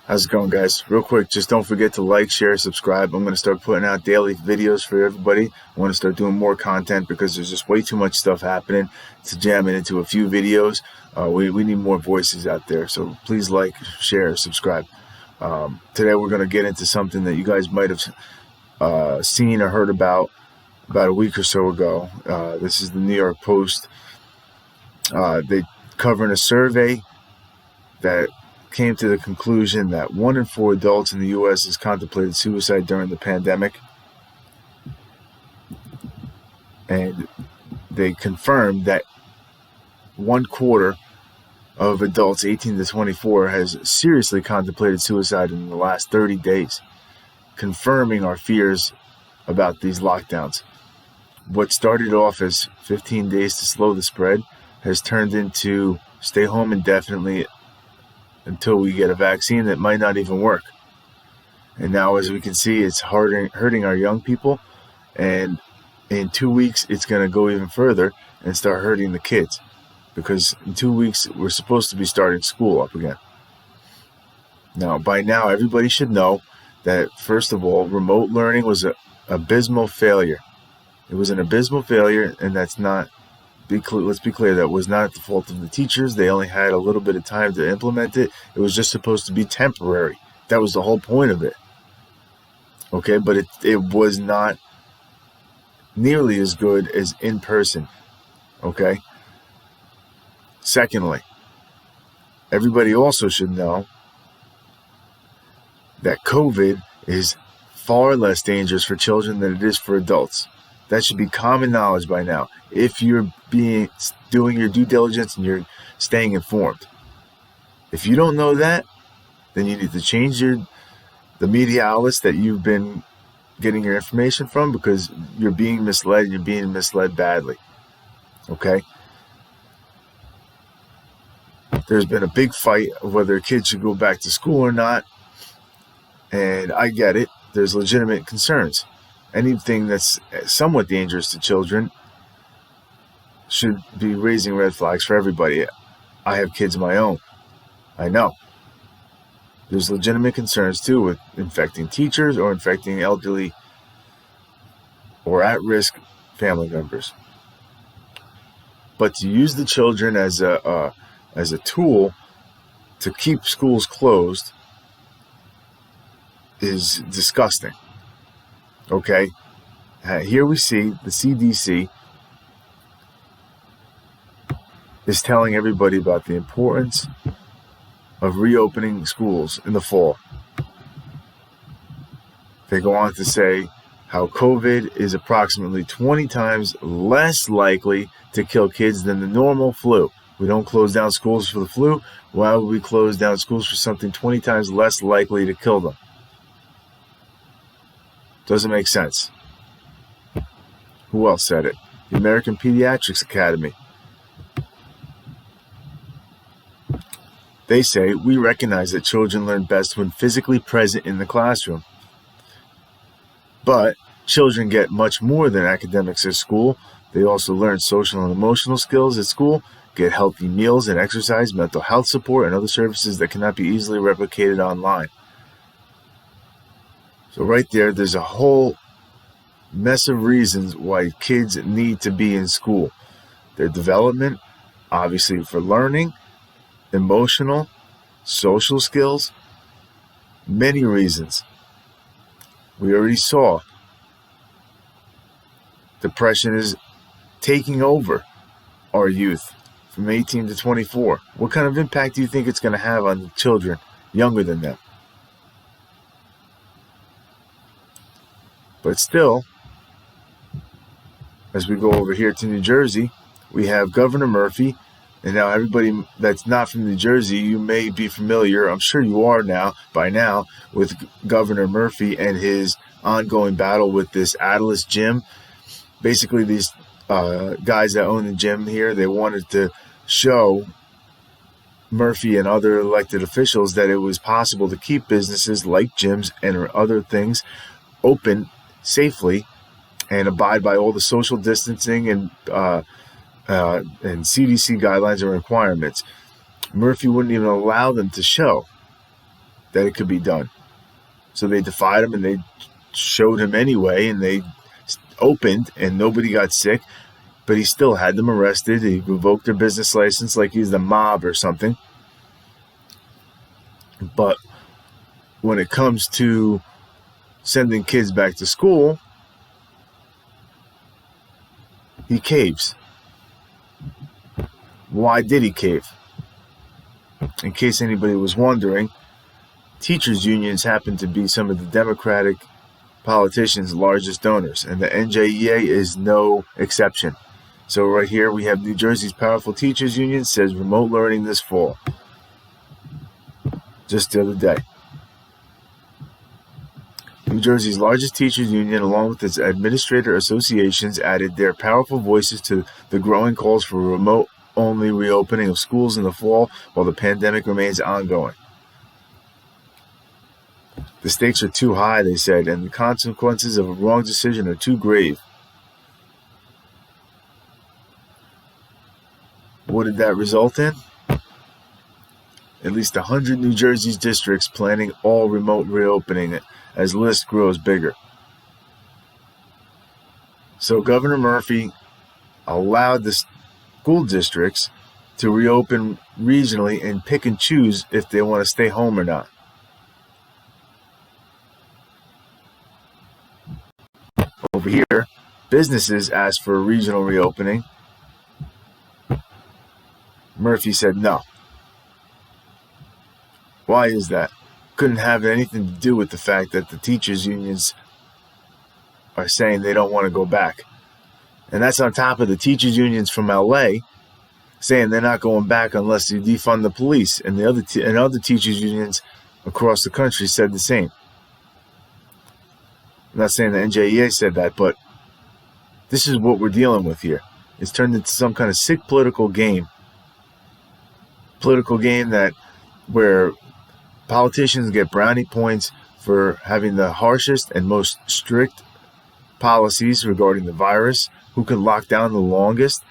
How's it going, guys? Real quick, just don't forget to like, share, subscribe. I'm going to start putting out daily videos for everybody. I want to start doing more content because there's just way too much stuff happening to jam it into a few videos. We need more voices out there, so please like, share, subscribe. Today we're going to get into something that you guys might have seen or heard about a week or so ago. This is the New York Post. They covering a survey that came to the conclusion that 1 in 4 adults in the U.S. has contemplated suicide during the pandemic. And they confirmed that 1/4 of adults 18 to 24 has seriously contemplated suicide in the last 30 days, confirming our fears about these lockdowns. What started off as 15 days to slow the spread has turned into stay home indefinitely until we get a vaccine that might not even work. And now, as we can see, it's hurting our young people. And in 2 weeks, it's going to go even further and start hurting the kids. Because in 2 weeks, we're supposed to be starting school up again. Now, by now, everybody should know that, first of all, remote learning was an abysmal failure. It was an abysmal failure, and that's not... Let's be clear, that was not the fault of the teachers. They only had a little bit of time to implement it. It was just supposed to be temporary. That was the whole point of it. Okay, but it was not nearly as good as in person. Okay? Secondly, everybody also should know that COVID is far less dangerous for children than it is for adults. That should be common knowledge by now. If you're doing your due diligence and you're staying informed. If you don't know that, then you need to change the media outlets that you've been getting your information from, because you're being misled, and you're being misled badly. Okay? There's been a big fight of whether kids should go back to school or not. And I get it. There's legitimate concerns. Anything that's somewhat dangerous to children should be raising red flags for everybody. I have kids of my own. I know. There's legitimate concerns, too, with infecting teachers or infecting elderly or at-risk family members. But to use the children as a tool to keep schools closed is disgusting. Okay, here we see the CDC is telling everybody about the importance of reopening schools in the fall. They go on to say how COVID is approximately 20 times less likely to kill kids than the normal flu. We don't close down schools for the flu. Why would we close down schools for something 20 times less likely to kill them? Doesn't make sense. Who else said it? The American Pediatrics Academy. They say, we recognize that children learn best when physically present in the classroom. But children get much more than academics at school. They also learn social and emotional skills at school, get healthy meals and exercise, mental health support, and other services that cannot be easily replicated online. So right there's a whole mess of reasons why kids need to be in school. Their development, obviously for learning, emotional, social skills, many reasons. We already saw depression is taking over our youth from 18 to 24. What kind of impact do you think it's going to have on the children younger than them? But still, as we go over here to New Jersey, we have Governor Murphy. And now everybody that's not from New Jersey, you may be familiar, I'm sure you are by now, with Governor Murphy and his ongoing battle with this Atlas gym. Basically, these guys that own the gym here, they wanted to show Murphy and other elected officials that it was possible to keep businesses like gyms and other things open safely and abide by all the social distancing and CDC guidelines and requirements. Murphy wouldn't even allow them to show. that it could be done. So they defied him, and they showed him anyway, and they opened, and nobody got sick, but he still had them arrested. He revoked their business license like he's the mob or something. But when it comes to sending kids back to school, he caves. Why did he cave? In case anybody was wondering, teachers' unions happen to be some of the Democratic politicians' largest donors, and the NJEA is no exception. So right here we have New Jersey's powerful teachers' union says remote learning this fall. Just the other day. New Jersey's largest teachers' union, along with its administrator associations, added their powerful voices to the growing calls for remote-only reopening of schools in the fall while the pandemic remains ongoing. The stakes are too high, they said, and the consequences of a wrong decision are too grave. What did that result in? At least 100 New Jersey's districts planning all remote reopening as list grows bigger. So Governor Murphy allowed the school districts to reopen regionally and pick and choose if they want to stay home or not. Over here, businesses asked for a regional reopening. Murphy said no. Why is that? Couldn't have anything to do with the fact that the teachers' unions are saying they don't want to go back. And that's on top of the teachers' unions from LA saying they're not going back unless you defund the police. And the other teachers' unions across the country said the same. I'm not saying the NJEA said that, but this is what we're dealing with here. It's turned into some kind of sick political game. Political game where politicians get brownie points for having the harshest and most strict policies regarding the virus, who can lock down the longest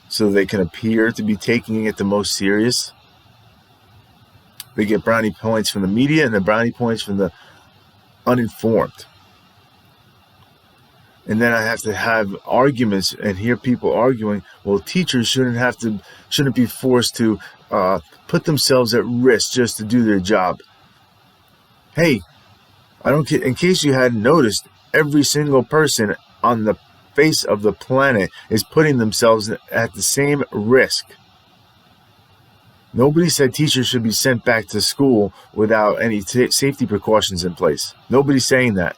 so they can appear to be taking it the most serious. They get brownie points from the media and the brownie points from the uninformed. And then I have to have arguments and hear people arguing, well, teachers shouldn't be forced to put themselves at risk just to do their job. Hey, in case you hadn't noticed, every single person on the face of the planet is putting themselves at the same risk. Nobody said teachers should be sent back to school without any safety precautions in place. Nobody's saying that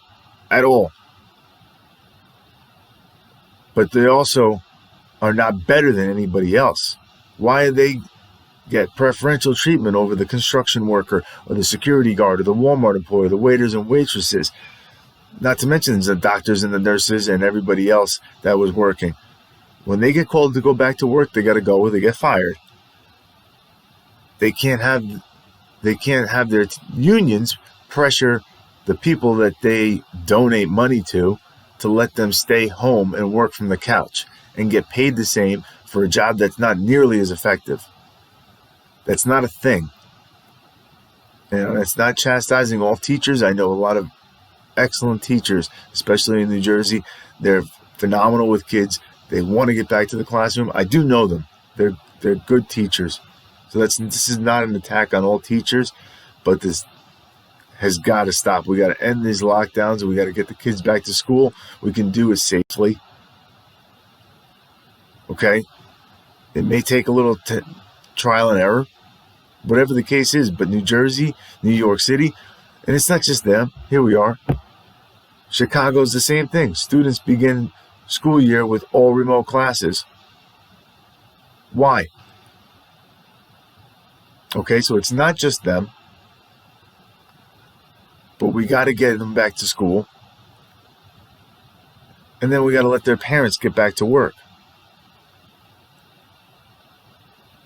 at all. But they also are not better than anybody else. Why do they get preferential treatment over the construction worker or the security guard or the Walmart employee, the waiters and waitresses? Not to mention the doctors and the nurses and everybody else that was working. When they get called to go back to work, they got to go or they get fired. They can't have their unions pressure the people that they donate money to let them stay home and work from the couch and get paid the same for a job that's not nearly as effective. That's not a thing. And it's not chastising all teachers. I know a lot of excellent teachers, especially in New Jersey. They're phenomenal with kids. They want to get back to the classroom. I do know them. They're good teachers. So this is not an attack on all teachers, but this has got to stop. We got to end these lockdowns, and we got to get the kids back to school. We can do it safely. Okay? It may take a little trial and error, whatever the case is, but New Jersey, New York City, and it's not just them. Here we are. Chicago's the same thing. Students begin school year with all remote classes. Why? Okay, so it's not just them, but we got to get them back to school. And then we got to let their parents get back to work.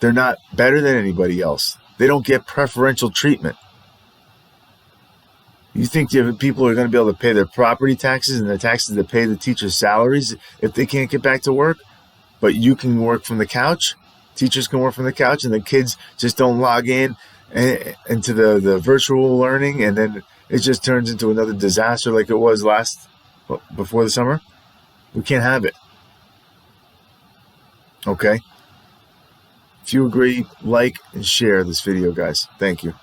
They're not better than anybody else. They don't get preferential treatment. You think people are going to be able to pay their property taxes and the taxes that pay the teachers' salaries if they can't get back to work? But you can work from the couch? Teachers can work from the couch and the kids just don't log in into the virtual learning, and then it just turns into another disaster like it was before the summer. We can't have it. Okay? If you agree, like and share this video, guys. Thank you.